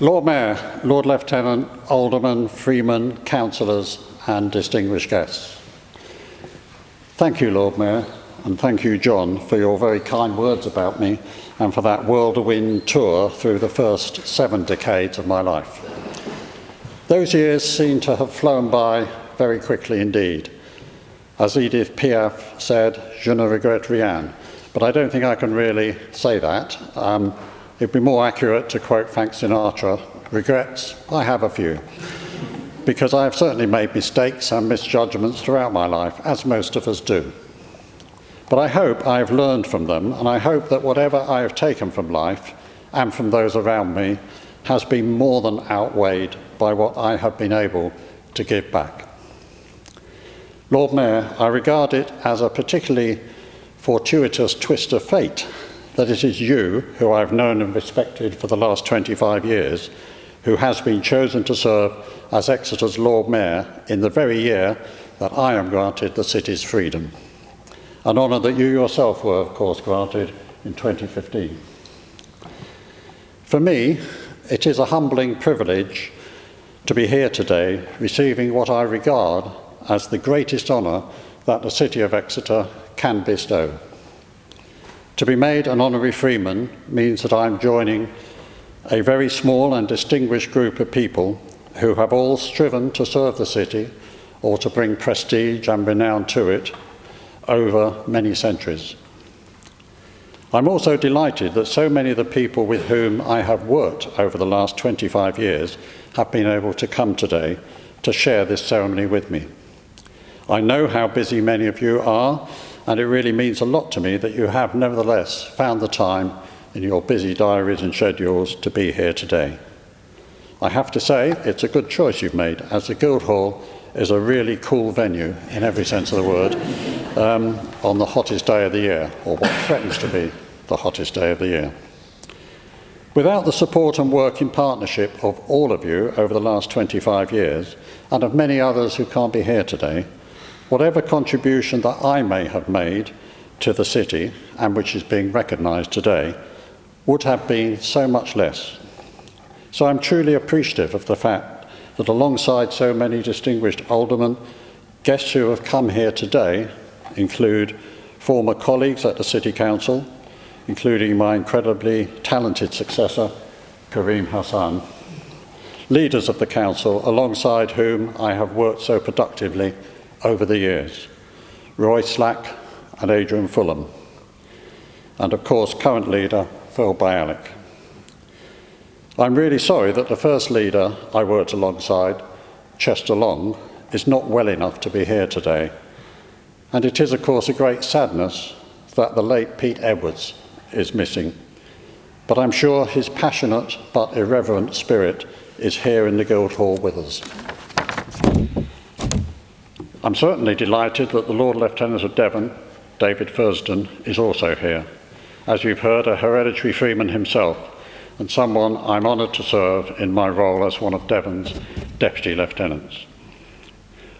Lord Mayor, Lord Lieutenant, Aldermen, Freemen, Councillors and distinguished guests. Thank you, Lord Mayor, and thank you, John, for your very kind words about me and for that whirlwind tour through the first 7 decades of my life. Those years seem to have flown by very quickly indeed. As Edith Piaf said, je ne regrette rien, but I don't think I can really say that. It'd be more accurate to quote Frank Sinatra, regrets, I have a few, because I have certainly made mistakes and misjudgments throughout my life, as most of us do. But I hope I have learned from them, and I hope that whatever I have taken from life and from those around me has been more than outweighed by what I have been able to give back. Lord Mayor, I regard it as a particularly fortuitous twist of fate that it is you, who I have known and respected for the last 25 years, who has been chosen to serve as Exeter's Lord Mayor in the very year that I am granted the city's freedom. An honour that you yourself were, of course, granted in 2015. For me, it is a humbling privilege to be here today, receiving what I regard as the greatest honour that the City of Exeter can bestow. To be made an honorary freeman means that I am joining a very small and distinguished group of people who have all striven to serve the city or to bring prestige and renown to it over many centuries. I'm also delighted that so many of the people with whom I have worked over the last 25 years have been able to come today to share this ceremony with me. I know how busy many of you are, and it really means a lot to me that you have nevertheless found the time in your busy diaries and schedules to be here today. I have to say it's a good choice you've made, as the Guildhall is a really cool venue in every sense of the word on the hottest day of the year, or what threatens to be the hottest day of the year. Without the support and work in partnership of all of you over the last 25 years, and of many others who can't be here today, whatever contribution that I may have made to the city, and which is being recognised today, would have been so much less. So I'm truly appreciative of the fact that alongside so many distinguished aldermen, guests who have come here today include former colleagues at the City Council, including my incredibly talented successor, Karim Hassan, leaders of the Council alongside whom I have worked so productively over the years, Roy Slack and Adrian Fullam, and of course current leader Phil Bialik. I'm really sorry that the first leader I worked alongside, Chester Long, is not well enough to be here today, and it is of course a great sadness that the late Pete Edwards is missing, but I'm sure his passionate but irreverent spirit is here in the Guildhall with us. I'm certainly delighted that the Lord Lieutenant of Devon, David Fursdon, is also here. As you've heard, a hereditary freeman himself, and someone I'm honoured to serve in my role as one of Devon's Deputy Lieutenants.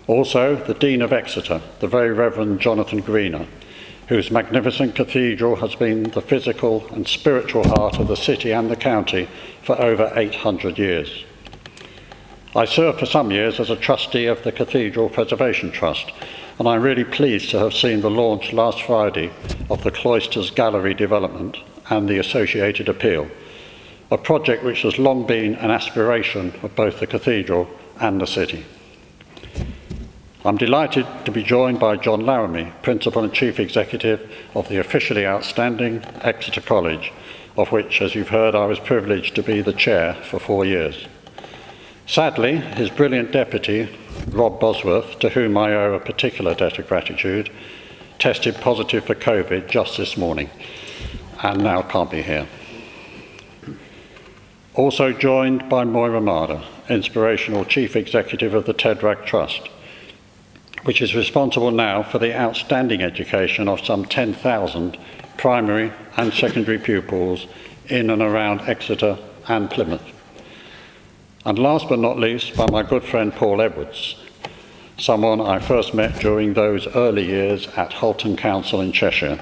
Also, the Dean of Exeter, the Very Reverend Jonathan Greener, whose magnificent cathedral has been the physical and spiritual heart of the city and the county for over 800 years. I served for some years as a trustee of the Cathedral Preservation Trust, and I'm really pleased to have seen the launch last Friday of the Cloisters Gallery development and the associated appeal, a project which has long been an aspiration of both the cathedral and the city. I'm delighted to be joined by John Laramie, Principal and Chief Executive of the officially outstanding Exeter College, of which, as you've heard, I was privileged to be the chair for 4 years. Sadly, his brilliant deputy, Rob Bosworth, to whom I owe a particular debt of gratitude, tested positive for COVID just this morning and now can't be here. Also joined by Moira Marder, Inspirational Chief Executive of the Tedrag Trust, which is responsible now for the outstanding education of some 10,000 primary and secondary pupils in and around Exeter and Plymouth. And last but not least, by my good friend Paul Edwards, someone I first met during those early years at Halton Council in Cheshire,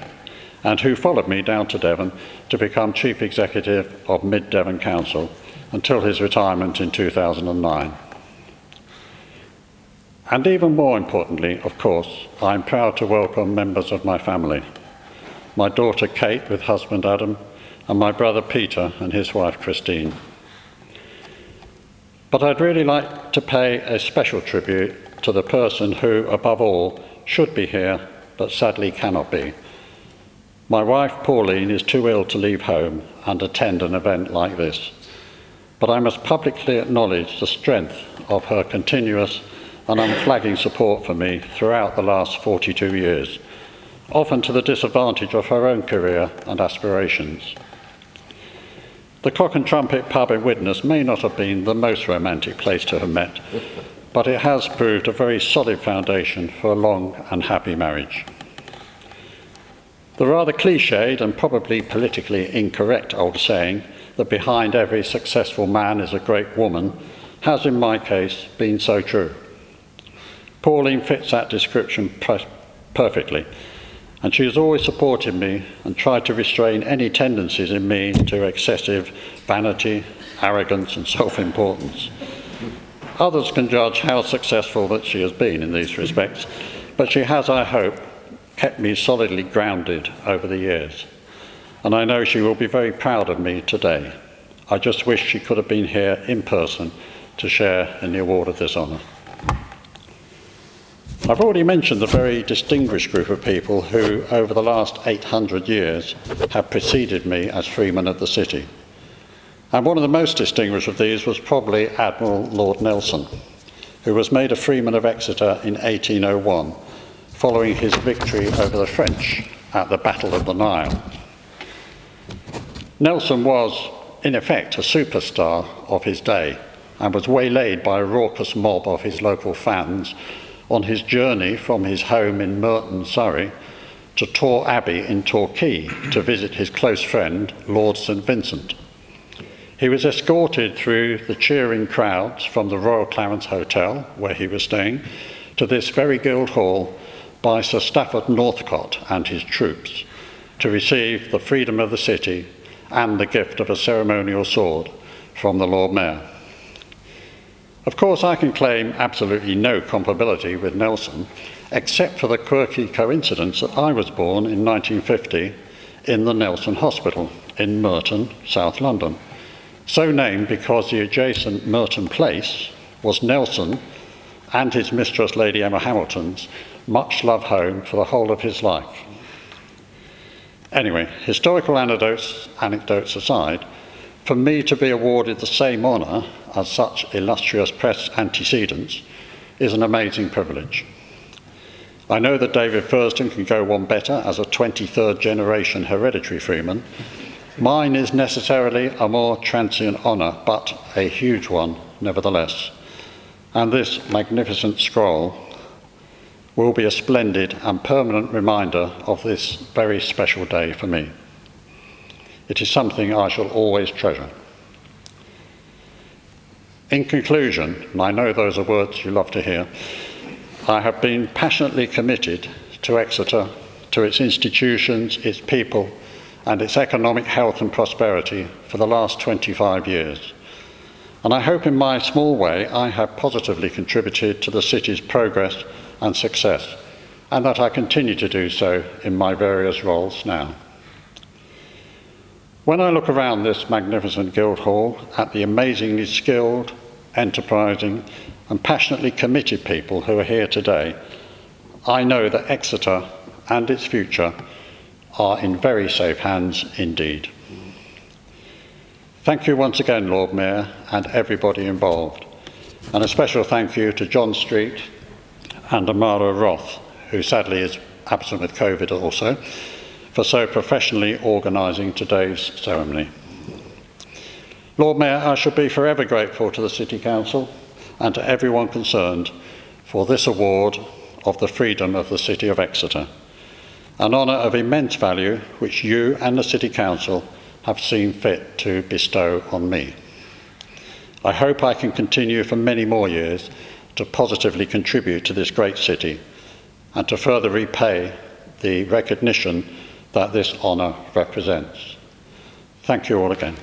and who followed me down to Devon to become Chief Executive of Mid Devon Council, until his retirement in 2009. And even more importantly, of course, I'm proud to welcome members of my family. My daughter Kate with husband Adam, and my brother Peter and his wife Christine. But I'd really like to pay a special tribute to the person who, above all, should be here, but sadly cannot be. My wife Pauline is too ill to leave home and attend an event like this, but I must publicly acknowledge the strength of her continuous and unflagging support for me throughout the last 42 years, often to the disadvantage of her own career and aspirations. The Cock and Trumpet pub in Widnes may not have been the most romantic place to have met, but it has proved a very solid foundation for a long and happy marriage. The rather cliched and probably politically incorrect old saying that behind every successful man is a great woman has, in my case, been so true. Pauline fits that description perfectly, and she has always supported me and tried to restrain any tendencies in me to excessive vanity, arrogance and self-importance. Others can judge how successful that she has been in these respects, but she has, I hope, kept me solidly grounded over the years. And I know she will be very proud of me today. I just wish she could have been here in person to share in the award of this honour. I've already mentioned the very distinguished group of people who, over the last 800 years, have preceded me as Freeman of the City. And one of the most distinguished of these was probably Admiral Lord Nelson, who was made a Freeman of Exeter in 1801, following his victory over the French at the Battle of the Nile. Nelson was, in effect, a superstar of his day and was waylaid by a raucous mob of his local fans on his journey from his home in Merton, Surrey, to Torre Abbey in Torquay to visit his close friend, Lord St Vincent. He was escorted through the cheering crowds from the Royal Clarence Hotel, where he was staying, to this very Guildhall by Sir Stafford Northcote and his troops to receive the freedom of the city and the gift of a ceremonial sword from the Lord Mayor. Of course, I can claim absolutely no comparability with Nelson, except for the quirky coincidence that I was born in 1950 in the Nelson Hospital in Merton, South London, so named because the adjacent Merton Place was Nelson and his mistress, Lady Emma Hamilton's, much-loved home for the whole of his life. Anyway, historical anecdotes aside, for me to be awarded the same honour as such illustrious press antecedents is an amazing privilege. I know that David Thurston can go one better as a 23rd generation hereditary Freeman. Mine is necessarily a more transient honour, but a huge one nevertheless. And this magnificent scroll will be a splendid and permanent reminder of this very special day for me. It is something I shall always treasure. In conclusion, and I know those are words you love to hear, I have been passionately committed to Exeter, to its institutions, its people, and its economic health and prosperity for the last 25 years. And I hope in my small way I have positively contributed to the city's progress and success, and that I continue to do so in my various roles now. When I look around this magnificent Guildhall at the amazingly skilled, enterprising and passionately committed people who are here today, I know that Exeter and its future are in very safe hands indeed. Thank you once again, Lord Mayor, and everybody involved. And a special thank you to John Street and Amara Roth, who sadly is absent with COVID also, for so professionally organising today's ceremony. Lord Mayor, I shall be forever grateful to the City Council and to everyone concerned for this award of the freedom of the City of Exeter, an honour of immense value which you and the City Council have seen fit to bestow on me. I hope I can continue for many more years to positively contribute to this great city and to further repay the recognition that this honour represents. Thank you all again.